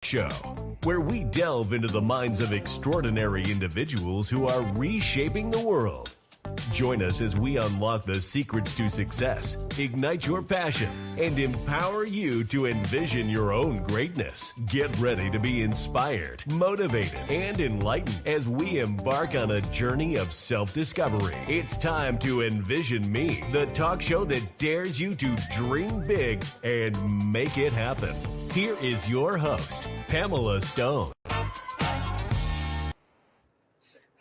Show, where we delve into the minds of extraordinary individuals who are reshaping the world. Join us as we unlock the secrets to success, ignite your passion, and empower you to envision your own greatness. Get ready to be inspired, motivated, and enlightened as we embark on a journey of self-discovery. It's time to Envision Me, the talk show that dares you to dream big and make it happen. Here is your host, Pamela Stone.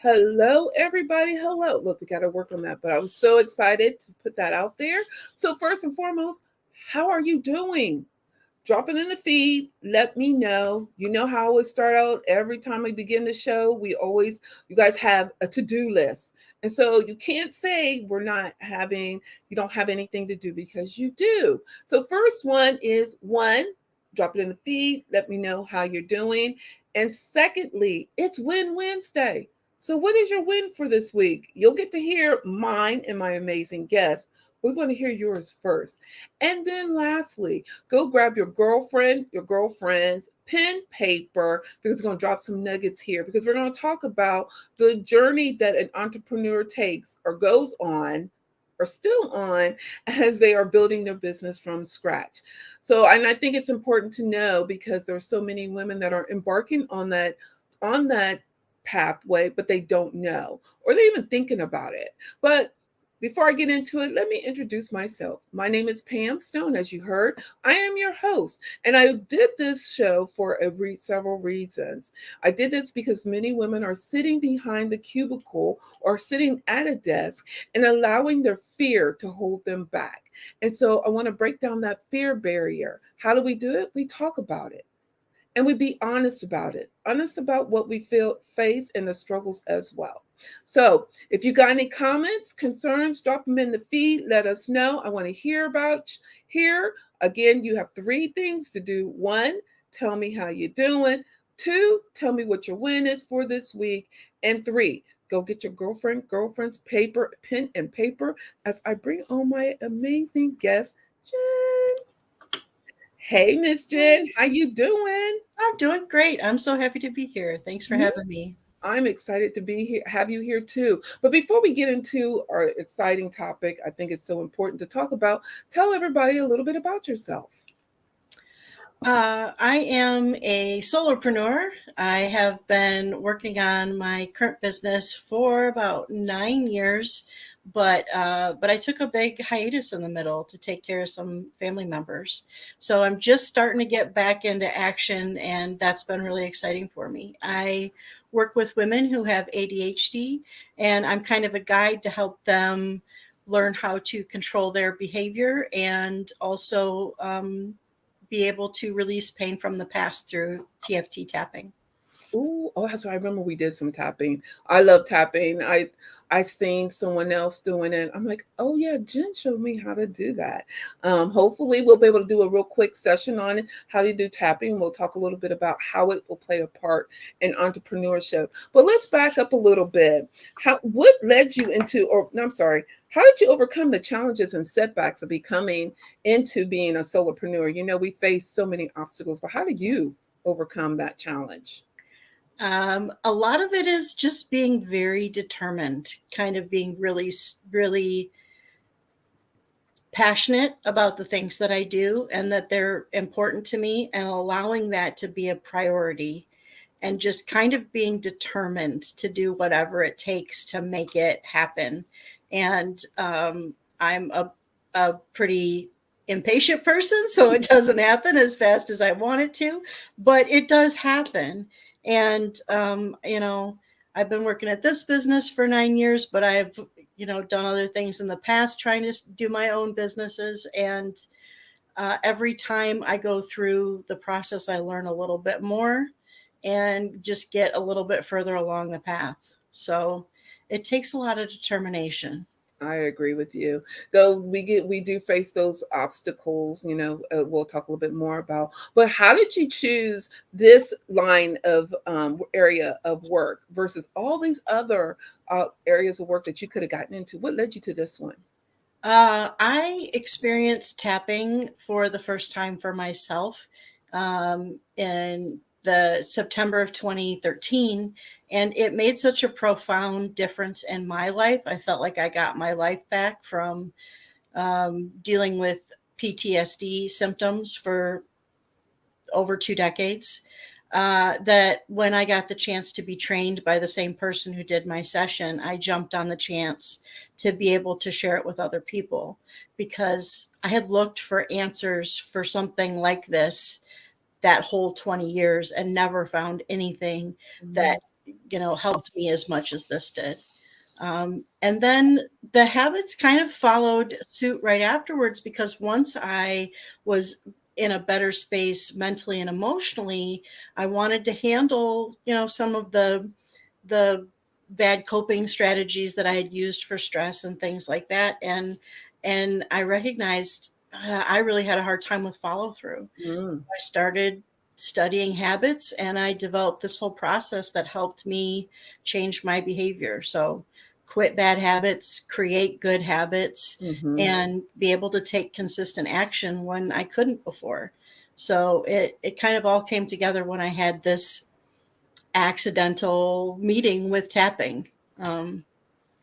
Hello, everybody. Hello. Look, we got to work on that, but I was so excited to put that out there. So first and foremost, how are you doing? Drop it in the feed. Let me know. You know how I always start out every time I begin the show. You guys have a to-do list. And so you can't say you don't have anything to do because you do. So first one is drop it in the feed. Let me know how you're doing. And secondly, it's Win Wednesday. So what is your win for this week? You'll get to hear mine and my amazing guests. We're going to hear yours first. And then lastly, go grab your girlfriend, your girlfriend's pen, paper, because we're going to drop some nuggets here because we're going to talk about the journey that an entrepreneur takes or goes on or still on as they are building their business from scratch. So, and I think it's important to know because there's so many women that are embarking on that pathway, but they don't know, or they're even thinking about it. But before I get into it, let me introduce myself. My name is Pam Stone, as you heard. I am your host, and I did this show for several reasons. I did this because many women are sitting behind the cubicle or sitting at a desk and allowing their fear to hold them back. And so I want to break down that fear barrier. How do we do it? We talk about it. And we be honest about it, honest about what we face and the struggles as well. So if you got any comments, concerns, drop them in the feed. Let us know. I want to hear about here. Again, you have 3 things to do. 1, tell me how you're doing. 2, tell me what your win is for this week. And 3, go get your girlfriend's pen and paper as I bring on my amazing guest, Jen. Hey, Miss Jen, how you doing? I'm doing great. I'm so happy to be here. Thanks for having me. I'm excited to be here, have you here too. But before we get into our exciting topic, I think it's so important to talk about. Tell everybody a little bit about yourself. I am a solopreneur. I have been working on my current business for about 9 years, but I took a big hiatus in the middle to take care of some family members. So I'm just starting to get back into action, and that's been really exciting for me. I work with women who have ADHD, and I'm kind of a guide to help them learn how to control their behavior and also be able to release pain from the past through TFT tapping. Ooh, oh, that's right. I remember we did some tapping. I love tapping. I seen someone else doing it. I'm like, oh yeah, Jen showed me how to do that. Hopefully we'll be able to do a real quick session on it, how to do tapping. We'll talk a little bit about how it will play a part in entrepreneurship. But let's back up a little bit. What led you into, or no, I'm sorry, how did you overcome the challenges and setbacks of becoming into being a solopreneur? You know, we face so many obstacles, but how do you overcome that challenge? A lot of it is just being very determined, kind of being really, really passionate about the things that I do and that they're important to me, and allowing that to be a priority, and just kind of being determined to do whatever it takes to make it happen. And I'm a pretty impatient person, so it doesn't happen as fast as I want it to, but it does happen. And, I've been working at this business for 9 years, but I've, done other things in the past, trying to do my own businesses. And every time I go through the process, I learn a little bit more and just get a little bit further along the path. So it takes a lot of determination. I agree with you. Though we do face those obstacles, we'll talk a little bit more about. But how did you choose this line of area of work versus all these other areas of work that you could have gotten into? What led you to this one? I experienced tapping for the first time for myself in the September of 2013, and it made such a profound difference in my life. I felt like I got my life back from dealing with PTSD symptoms for over 2 decades. That when I got the chance to be trained by the same person who did my session, I jumped on the chance to be able to share it with other people, because I had looked for answers for something like this that whole 20 years and never found anything that, helped me as much as this did. And then the habits kind of followed suit right afterwards, because once I was in a better space mentally and emotionally, I wanted to handle, some of the bad coping strategies that I had used for stress and things like that. And I recognized I really had a hard time with follow through. Mm. I started studying habits, and I developed this whole process that helped me change my behavior. So quit bad habits, create good habits, Mm-hmm. and be able to take consistent action when I couldn't before. So it kind of all came together when I had this accidental meeting with tapping. I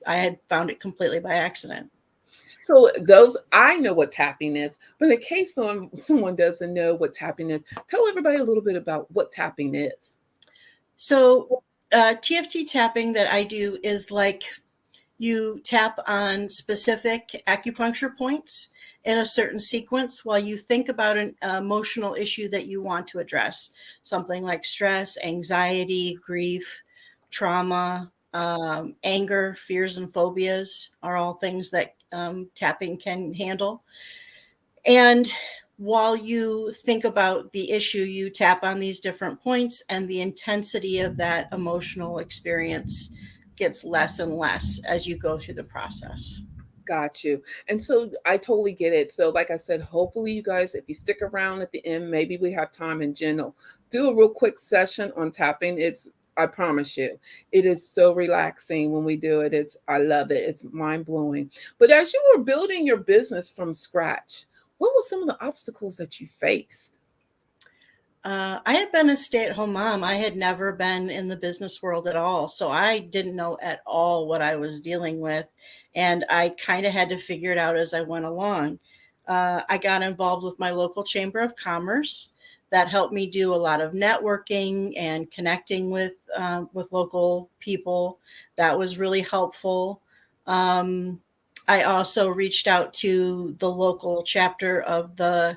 had found it completely by accident. So those, I know what tapping is, but in case someone doesn't know what tapping is, tell everybody a little bit about what tapping is. So TFT tapping that I do is like you tap on specific acupuncture points in a certain sequence while you think about an emotional issue that you want to address. Something like stress, anxiety, grief, trauma, anger, fears, and phobias are all things that tapping can handle. And while you think about the issue, you tap on these different points, and the intensity of that emotional experience gets less and less as you go through the process. Got you. And so I totally get it. So, like I said, hopefully, you guys, if you stick around at the end, maybe we have time and Jen will do a real quick session on tapping. I promise you, it is so relaxing when we do it. I love it. It's mind blowing. But as you were building your business from scratch, what were some of the obstacles that you faced? I had been a stay-at-home mom. I had never been in the business world at all. So I didn't know at all what I was dealing with. And I kind of had to figure it out as I went along. I got involved with my local chamber of commerce. That helped me do a lot of networking and connecting with local people. That was really helpful. I also reached out to the local chapter of the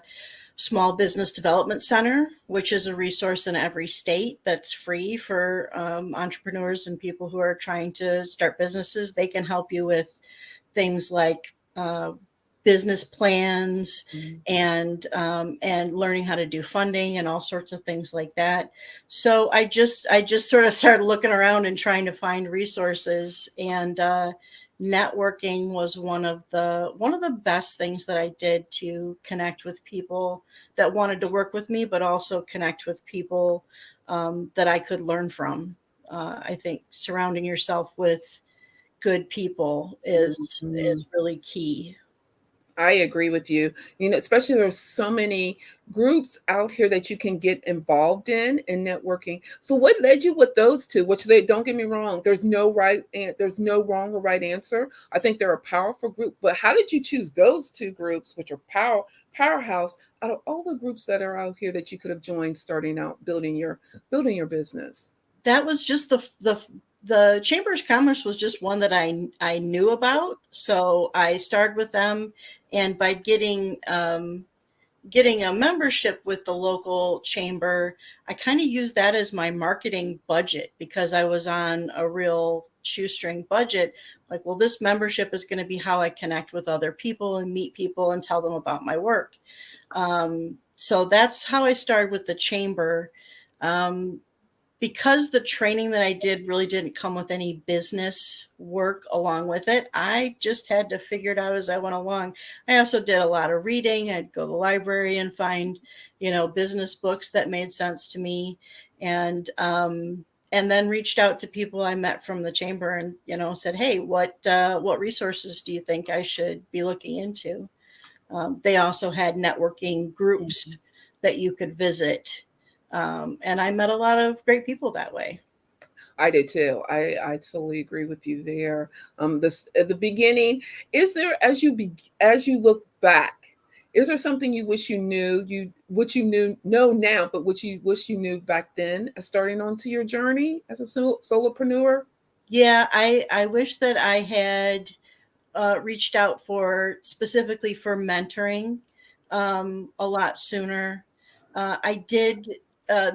Small Business Development Center, which is a resource in every state that's free for entrepreneurs and people who are trying to start businesses. They can help you with things like business plans and learning how to do funding and all sorts of things like that. So I just sort of started looking around and trying to find resources, and networking was one of the best things that I did to connect with people that wanted to work with me, but also connect with people that I could learn from. I think surrounding yourself with good people is really key. I agree with you. Especially there's so many groups out here that you can get involved in networking. So what led you with those two? Which they don't get me wrong, there's no wrong or right answer. I think they're a powerful group, but how did you choose those two groups, which are powerhouse, out of all the groups that are out here that you could have joined starting out building your business? That was just the Chamber of Commerce was just one that I knew about, so I started with them, and by getting a membership with the local chamber, I kind of used that as my marketing budget, because I was on a real shoestring budget. Like, well, this membership is going to be how I connect with other people and meet people and tell them about my work. So that's how I started with the chamber. Because the training that I did really didn't come with any business work along with it, I just had to figure it out as I went along. I also did a lot of reading. I'd go to the library and find, business books that made sense to me, and then reached out to people I met from the chamber and, said, hey, what resources do you think I should be looking into? They also had networking groups that you could visit And I met a lot of great people that way. I did too. I totally agree with you there. This at the beginning, is there as you look back, is there something you wish you knew what you know now, but what you wish you knew back then, starting onto your journey as a solopreneur? Yeah, I wish that I had reached out for specifically for mentoring a lot sooner. I did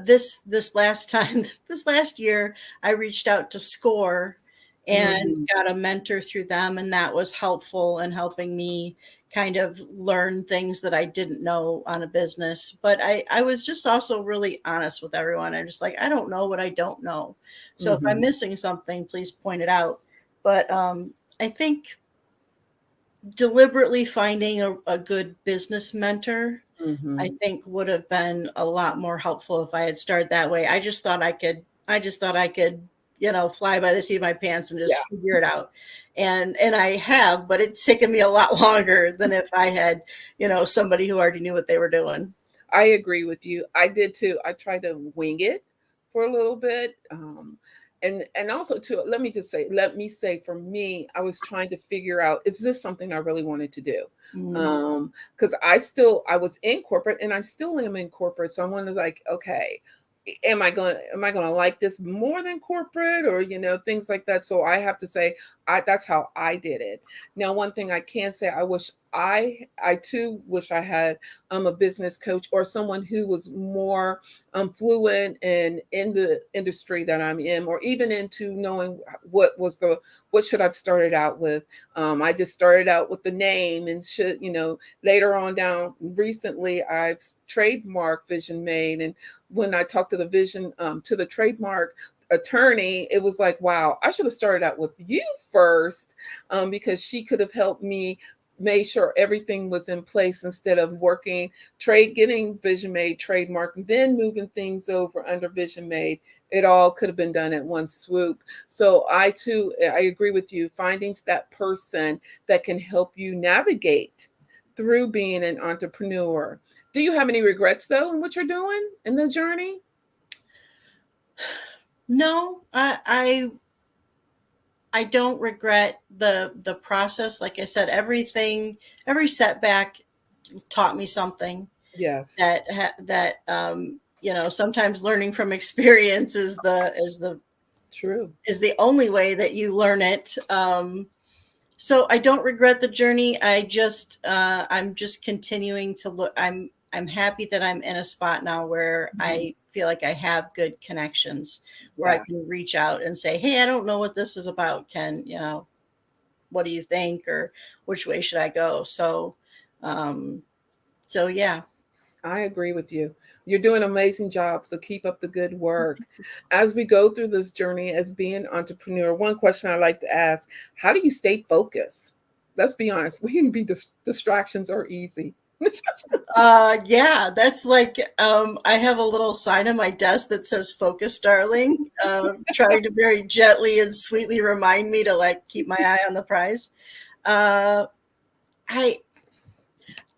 this last time, this last year. I reached out to Score and Hmm. got a mentor through them, and that was helpful in helping me kind of learn things that I didn't know on a business. But I was just also really honest with everyone. I'm just like, I don't know what I don't know. So if I'm Hmm. missing something, please point it out. But I think deliberately finding a good business mentor, I Hmm. think would have been a lot more helpful if I had started that way. I just thought I could, fly by the seat of my pants and Yeah. just figure it out. And I have, but it's taken me a lot longer than if I had, somebody who already knew what they were doing. I agree with you. I did too. I tried to wing it for a little bit. And also too, let me say for me, I was trying to figure out, is this something I really wanted to do? Mm, Because I was in corporate and I still am in corporate. So I wanted like, okay, am I going to like this more than corporate, or things like that. So I have to say, that's how I did it. Now, one thing I can say, I too wish I had a business coach or someone who was more fluent in the industry that I'm in, or even into knowing what should I've started out with. I just started out with the name, and should later on down recently I've trademarked Vision Made. And when I talked to the trademark attorney, it was like, wow, I should have started out with you first, because she could have helped me made sure everything was in place instead of getting Vision Made trademark and then moving things over under Vision Made. It all could have been done at one swoop. So I agree with you, finding that person that can help you navigate through being an entrepreneur. Do you have any regrets though in what you're doing in the journey? no, I don't regret the process. Like I said, every setback taught me something. Yes, That sometimes learning from experience true. is the only way that you learn it. So I don't regret the journey. I'm just continuing to look. I'm happy that I'm in a spot now where Mhm. I feel like I have good connections, where I Yeah, can reach out and say, hey, I don't know what this is about. What do you think, or which way should I go? Um, so yeah. I agree with you. You're doing an amazing job, so keep up the good work. As we go through this journey as being an entrepreneur, one question I like to ask, how do you stay focused? Let's be honest, we can be distractions are easy. Yeah, that's like I have a little sign on my desk that says "Focus, darling," trying to very gently and sweetly remind me to like keep my eye on the prize. Uh, I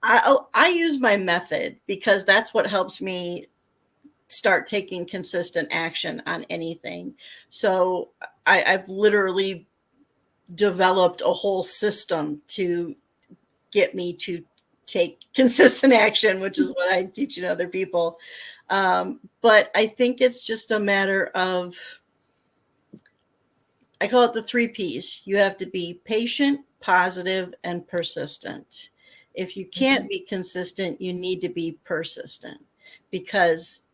I use my method because that's what helps me start taking consistent action on anything. So I've literally developed a whole system to get me to take consistent action, which is what I'm teaching other people. But I think it's just a matter of, I call it the three P's. You have to be patient, positive, and persistent. If you can't Mhm. be consistent, you need to be persistent because,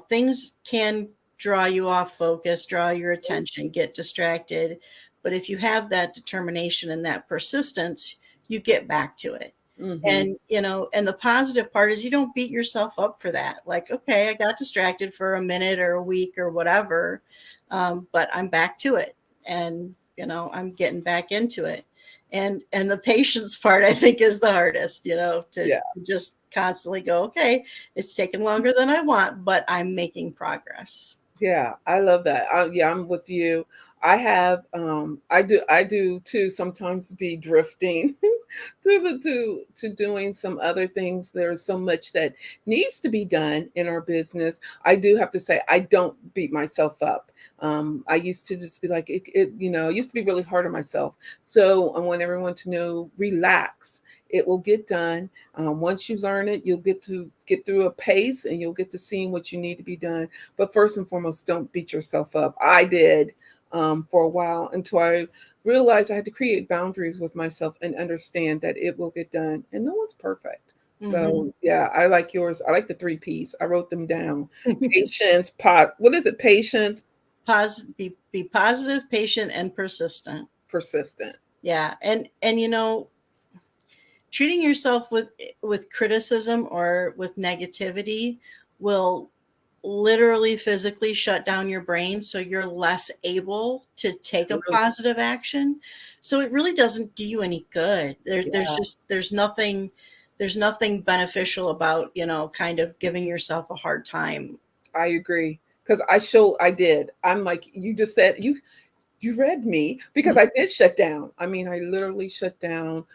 things can draw you off focus, draw your attention, get distracted. But if you have that determination and that persistence, you get back to it. Mhm. And the positive part is you don't beat yourself up for that. Like, okay, I got distracted for a minute or a week or whatever, but I'm back to it, and I'm getting back into it. And the patience part, I think, is the hardest, Yeah. to just constantly go, okay, it's taking longer than I want, but I'm making progress. Yeah, I love that. Yeah, I'm with you. I have I do too sometimes be drifting to doing some other things. There's so much that needs to be done in our business. I do have to say I don't beat myself up. I used to just be like it used to be really hard on myself. So I want everyone to know, relax. It will get done. Once you learn it, you'll get through a pace, and you'll get to seeing what you need to be done. But first and foremost, don't beat yourself up. I did for a while, until I realized I had to create boundaries with myself and understand that it will get done, and no one's perfect. Mhm. So yeah, I like yours. I like the three P's. I wrote them down. Patience, what is it? Patience, Be positive, patient, and persistent. persistent. Yeah, and treating yourself with criticism or with negativity will literally physically shut down your brain, so you're less able to take a True. positive action. So it really doesn't do you any good. Yeah, There's nothing beneficial about, kind of giving yourself a hard time. I agree. Because I did. I'm like, you just said, you read me, because I did shut down. I mean, I literally shut down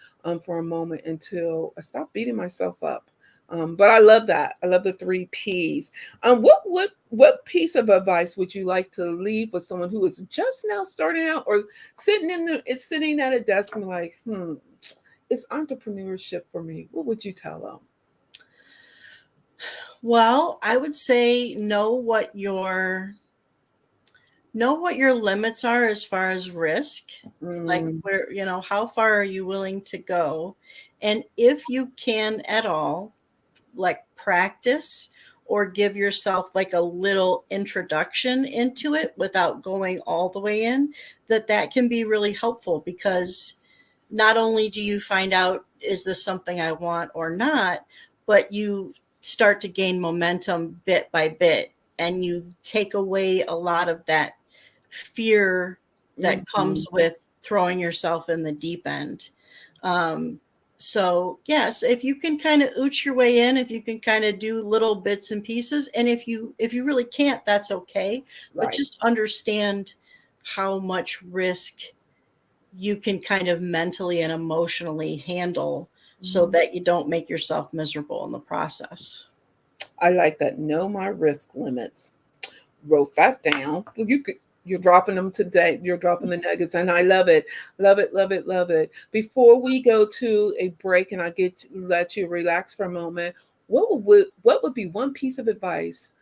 for a moment until I stopped beating myself up. But I love that. I love the three P's. What piece of advice would you like to leave with someone who is just now starting out, or sitting at a desk and like, it's entrepreneurship for me? What would you tell them? Well, I would say know what your limits are as far as risk. Like, Mm, where, how far are you willing to go? And if you can at all, like, practice or give yourself like a little introduction into it without going all the way in, that can be really helpful, because not only do you find out, is this something I want or not, but you start to gain momentum bit by bit, and you take away a lot of that fear that mhm. comes with throwing yourself in the deep end. Um, so yes, if you can kind of ooch your way in, if you can kind of do little bits and pieces, and if you really can't, that's okay. But Right. just understand how much risk you can kind of mentally and emotionally handle, so Mhm. that you don't make yourself miserable in the process. I like that. Know my risk limits. Wrote that down. You're dropping them today. You're dropping the nuggets, and I love it, love it, love it, love it. Before we go to a break, and let you relax for a moment, what would be one piece of advice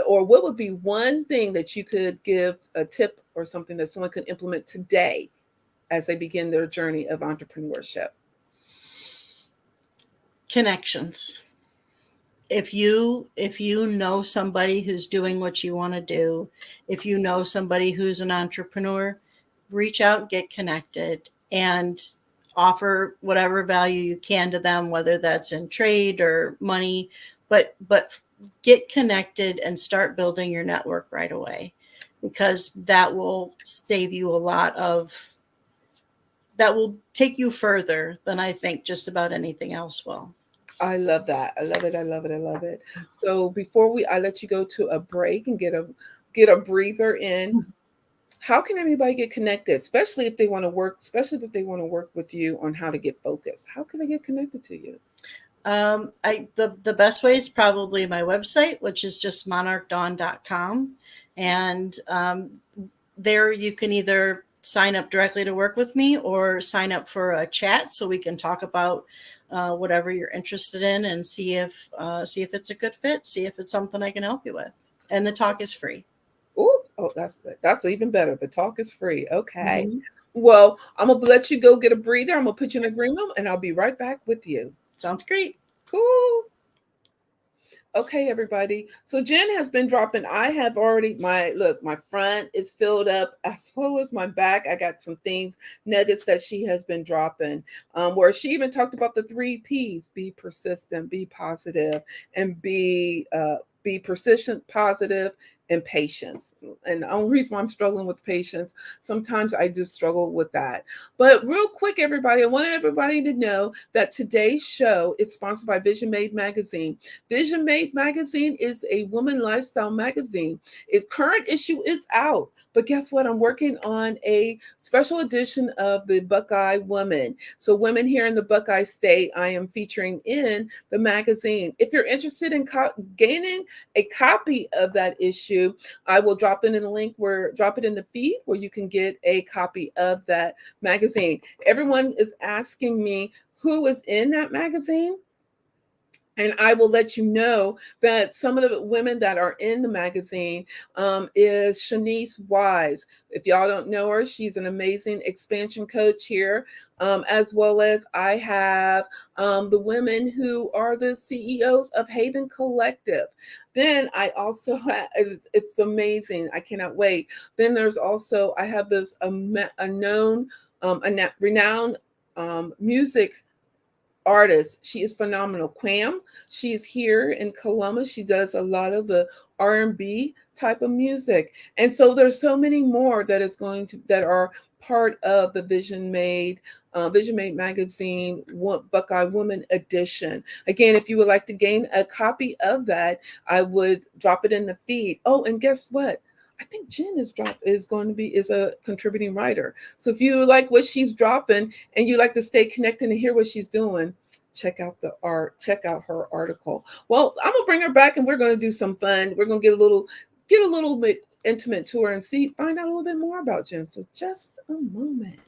or what would be one thing that you could give, a tip or something that someone could implement today as they begin their journey of entrepreneurship? Connections. If you know somebody who's doing what you want to do, if you know somebody who's an entrepreneur, reach out, get connected, and offer whatever value you can to them, whether that's in trade or money. But get connected and start building your network right away, because that will take you further than I think just about anything else will. I love that. I love it. I love it. I love it. So before I let you go to a break and get a breather in, how can anybody get connected, especially if they want to work with you on how to get focused? How can they get connected to you? The best way is probably my website, which is just monarchdawn.com. And there you can either sign up directly to work with me, or sign up for a chat so we can talk about whatever you're interested in, and see if it's a good fit, see if it's something I can help you with. And the talk is free. Oh, that's good. That's even better. The talk is free. Okay. Mhm. Well, I'm gonna let you go get a breather. I'm gonna put you in agreement, and I'll be right back with you. Sounds great. Cool. Okay, everybody. So Jen has been dropping. I have already my front is filled up as well as my back. I got some things, nuggets that she has been dropping. Where she even talked about the three P's: be persistent, be positive, and be persistent, positive, and patience. And the only reason why I'm struggling with patience, sometimes I just struggle with that. But real quick, everybody, I want everybody to know that today's show is sponsored by Vision Made Magazine. Vision Made Magazine is a woman lifestyle magazine. Its current issue is out. But guess what? I'm working on a special edition of the Buckeye Woman. So, women here in the Buckeye State, I am featuring in the magazine. If you're interested in gaining a copy of that issue, I will drop it in the link drop it in the feed where you can get a copy of that magazine. Everyone is asking me who is in that magazine. And I will let you know that some of the women that are in the magazine is Shanice Wise. If y'all don't know her, she's an amazing expansion coach here, as well as I have the women who are the CEOs of Haven Collective. Then I also have, it's amazing. I cannot wait. Then there's also, I have this renowned music artist. She is phenomenal. Quam. She is here in Columbus. She does a lot of the R&B type of music. And so there's so many more that are part of the Vision Made Magazine Buckeye Woman edition. Again, if you would like to gain a copy of that, I would drop it in the feed. Oh, and guess what? I think Jen is a contributing writer. So if you like what she's dropping and you like to stay connected and hear what she's doing, check out her article. Well, I'm gonna bring her back and we're gonna do some fun. We're gonna get a little bit intimate to her and find out a little bit more about Jen. So just a moment.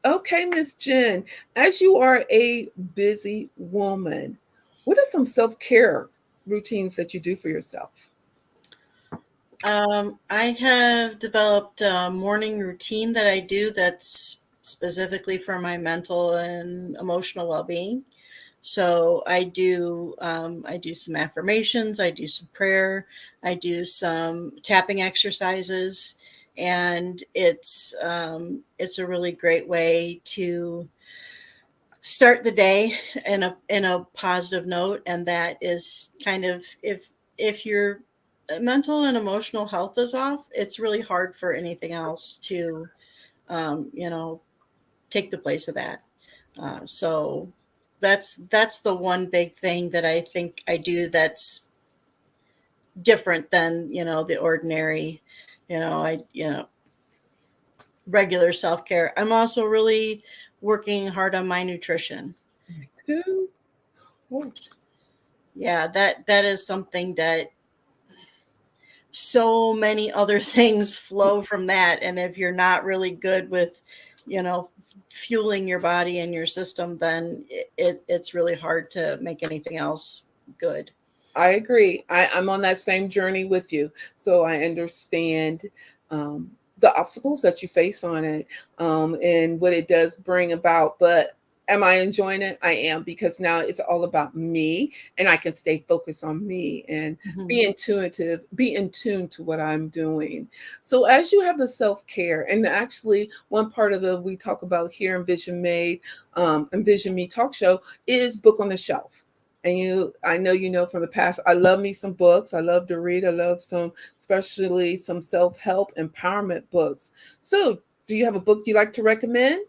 Okay, Miss Jen, as you are a busy woman, what are some self-care routines that you do for yourself? I have developed a morning routine that I do that's specifically for my mental and emotional well-being. So I do some affirmations, I do some prayer, I do some tapping exercises, and it's a really great way to start the day in a positive note. And that is kind of, if your mental and emotional health is off, it's really hard for anything else to take the place of that. So that's the one big thing that I think I do that's different than the ordinary regular self-care. I'm also really working hard on my nutrition. Yeah, that is something that so many other things flow from that. And if you're not really good with, fueling your body and your system, then it's really hard to make anything else good. I agree. I'm on that same journey with you. So I understand the obstacles that you face on it and what it does bring about. But am I enjoying it? I am, because now it's all about me and I can stay focused on me and be in tune to what I'm doing. So as you have the self-care, and actually one part of we talk about here in Vision Made and Vision Me talk show is book on the shelf. And I know from the past, I love me some books. I love to read. I love especially some self-help empowerment books. So do you have a book you like to recommend?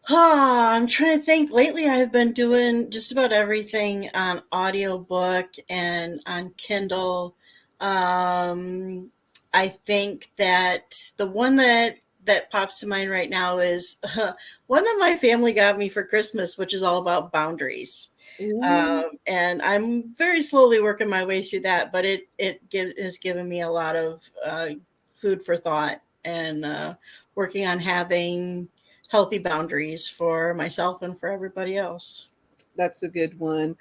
I'm trying to think. Lately, I've been doing just about everything on audiobook and on Kindle. I think that the one that pops to mind right now is one that my family got me for Christmas, which is all about boundaries. And I'm very slowly working my way through that, but it has given me a lot of food for thought, and working on having healthy boundaries for myself and for everybody else. That's a good one.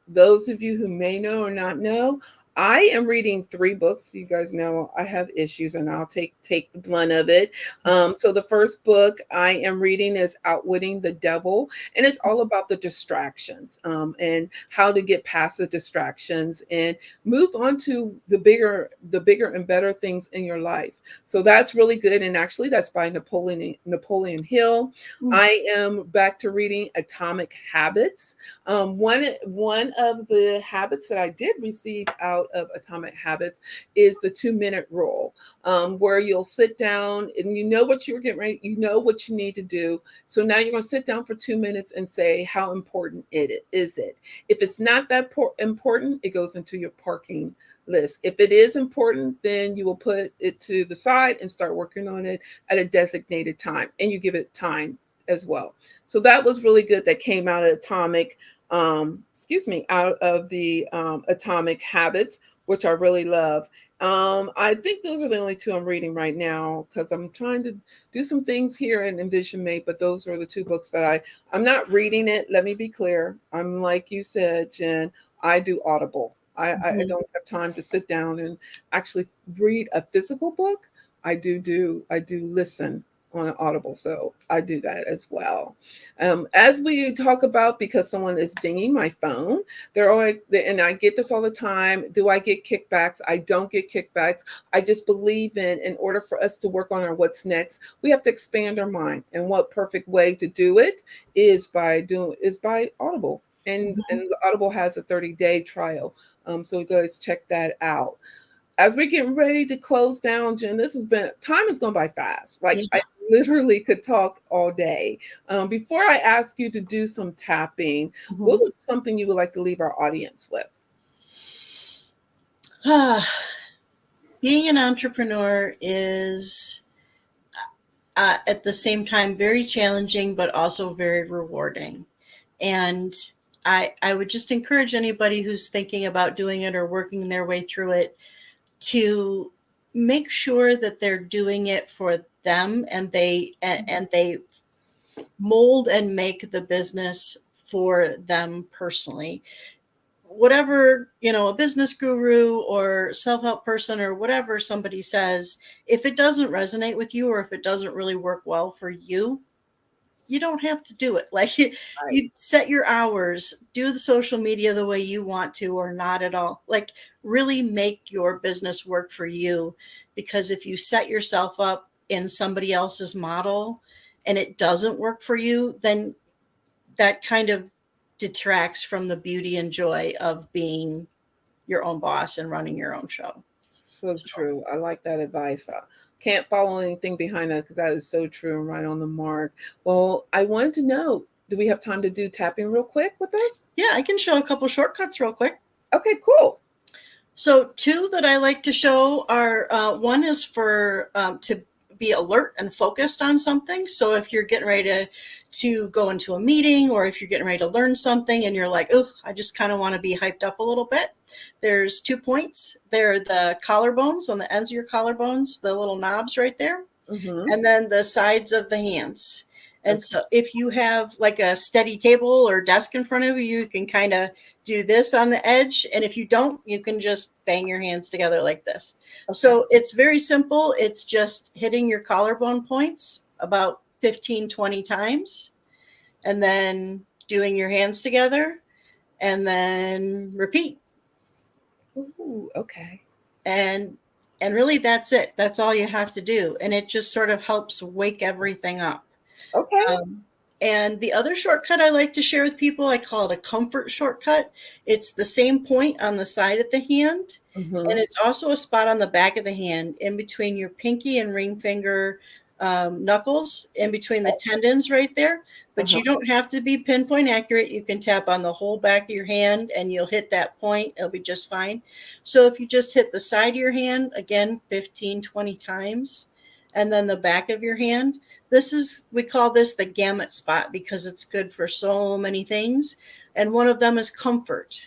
Those of you who may know or not know, I am reading 3 books. You guys know I have issues, and I'll take the blunt of it. So the first book I am reading is Outwitting the Devil, and it's all about the distractions and how to get past the distractions and move on to the bigger and better things in your life. So that's really good, and actually that's by Napoleon Hill. I am back to reading Atomic Habits. One of the habits that I did receive out out of Atomic Habits is the 2-minute rule, where you'll sit down and you know what you're getting ready, you know what you need to do. So now you're going to sit down for 2 minutes and say how important it is. If it's not that important, it goes into your parking list. If it is important, then you will put it to the side and start working on it at a designated time, and you give it time as well. So that was really good. That came out of out of the Atomic Habits, which I really love. I think those are the only two I'm reading right now because I'm trying to do some things here in Envision Mate, but those are the two books that I'm not reading it. Let me be clear. I'm like you said, Jen, I do Audible. I don't have time to sit down and actually read a physical book. I do listen on an Audible, so I do that as well. As we talk about, because someone is dinging my phone, they're always, and I get this all the time. Do I get kickbacks? I don't get kickbacks. I just believe in order for us to work on our what's next, we have to expand our mind, and what perfect way to do it is by Audible, and Audible has a 30-day trial. So you guys check that out. As we're getting ready to close down, Jen, time has gone by fast. Like I literally could talk all day. Before I ask you to do some tapping, what would something you would like to leave our audience with? Being an entrepreneur is at the same time very challenging, but also very rewarding. And I would just encourage anybody who's thinking about doing it or working their way through it to make sure that they're doing it for them, and they mold and make the business for them personally. Whatever, a business guru or self-help person or whatever somebody says, if it doesn't resonate with you or if it doesn't really work well for you, you don't have to do it. Like you set your hours, do the social media the way you want to, or not at all. Like really make your business work for you. Because if you set yourself up in somebody else's model and it doesn't work for you, then that kind of detracts from the beauty and joy of being your own boss and running your own show. So true. I like that advice. Can't follow anything behind that because that is so true and right on the mark. Well, I wanted to know, do we have time to do tapping real quick with us? Yeah, I can show a couple shortcuts real quick. Okay, cool. So two that I like to show are, one is for to be alert and focused on something. So if you're getting ready to go into a meeting, or if you're getting ready to learn something and you're like, oh, I just kind of want to be hyped up a little bit. There's 2 points. They're the collarbones, on the ends of your collarbones, the little knobs right there. And then the sides of the hands. And so if you have like a steady table or desk in front of you, you can kind of do this on the edge. And if you don't, you can just bang your hands together like this. So it's very simple. It's just hitting your collarbone points about 15, 20 times, and then doing your hands together, and then repeat. Ooh, okay. And really that's it. That's all you have to do. And it just sort of helps wake everything up. Okay. And the other shortcut I like to share with people, I call it a comfort shortcut. It's the same point on the side of the hand. And it's also a spot on the back of the hand in between your pinky and ring finger knuckles, in between the tendons right there. But you don't have to be pinpoint accurate. You can tap on the whole back of your hand and you'll hit that point. It'll be just fine. So if you just hit the side of your hand, again, 15, 20 times, and then the back of your hand, we call this the gamut spot because it's good for so many things. And one of them is comfort.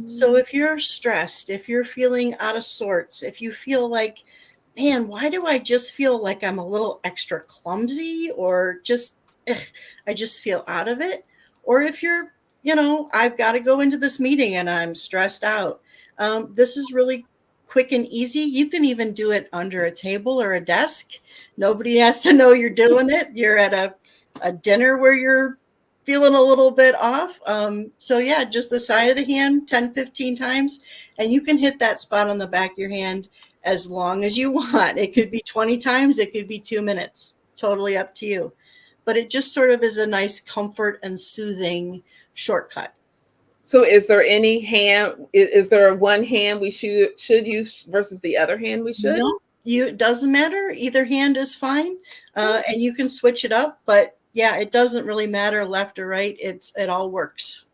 So if you're stressed, if you're feeling out of sorts, if you feel like, man, why do I just feel like I'm a little extra clumsy, or just, I just feel out of it. Or if you're, I've got to go into this meeting and I'm stressed out. This is really quick and easy. You can even do it under a table or a desk. Nobody has to know you're doing it. You're at a dinner where you're feeling a little bit off. So yeah, just the side of the hand 10, 15 times. And you can hit that spot on the back of your hand as long as you want. It could be 20 times. It could be 2 minutes. Totally up to you. But it just sort of is a nice comfort and soothing shortcut. So is there any hand, is there one hand we should use versus the other hand we should? No, it doesn't matter. Either hand is fine. And you can switch it up, but yeah, it doesn't really matter left or right. It all works.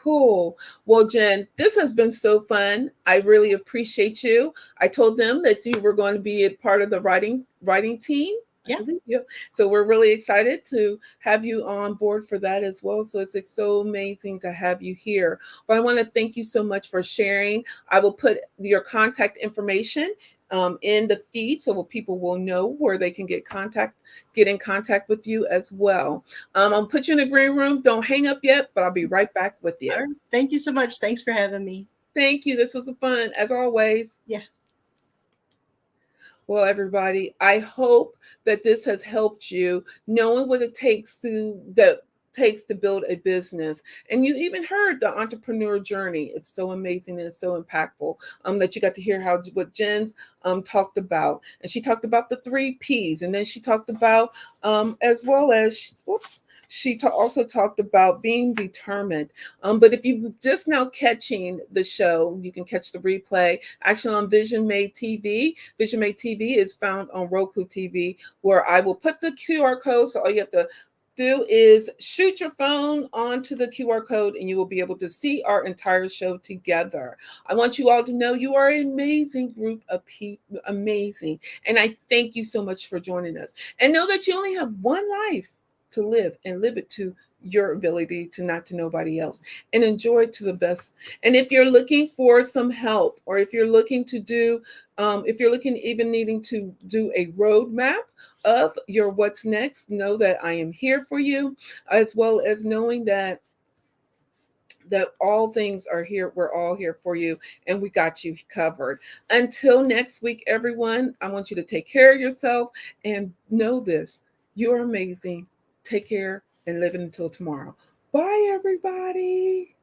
Cool. Well, Jen, this has been so fun. I really appreciate you. I told them that you were going to be a part of the writing team. Yeah. Yep. So we're really excited to have you on board for that as well. So it's so amazing to have you here. But I want to thank you so much for sharing. I will put your contact information in the feed so people will know where they can get in contact with you as well. I'll put you in the green room. Don't hang up yet, but I'll be right back with you. Right. Thank you so much. Thanks for having me. Thank you. This was fun as always. Yeah. Well, everybody, I hope that this has helped you knowing what it takes to build a business. And you even heard the entrepreneur journey. It's so amazing and it's so impactful that you got to hear what Jen's talked about. And she talked about the 3 Ps. And then she talked about as well as, she also talked about being determined. But if you're just now catching the show, you can catch the replay actually on Vision Made TV. Vision Made TV is found on Roku TV, where I will put the QR code. So all you have to do is shoot your phone onto the QR code and you will be able to see our entire show together. I want you all to know you are an amazing group of people, amazing. And I thank you so much for joining us. And know that you only have one life to live, and live it to your ability, to not to nobody else, and enjoy it to the best. And if you're looking for some help, or if you're looking to do, if you're looking even needing to do a roadmap of your what's next, know that I am here for you, as well as knowing that all things are here. We're all here for you, and we got you covered. Until next week, everyone, I want you to take care of yourself and know this: you're amazing. Take care and live until tomorrow. Bye, everybody.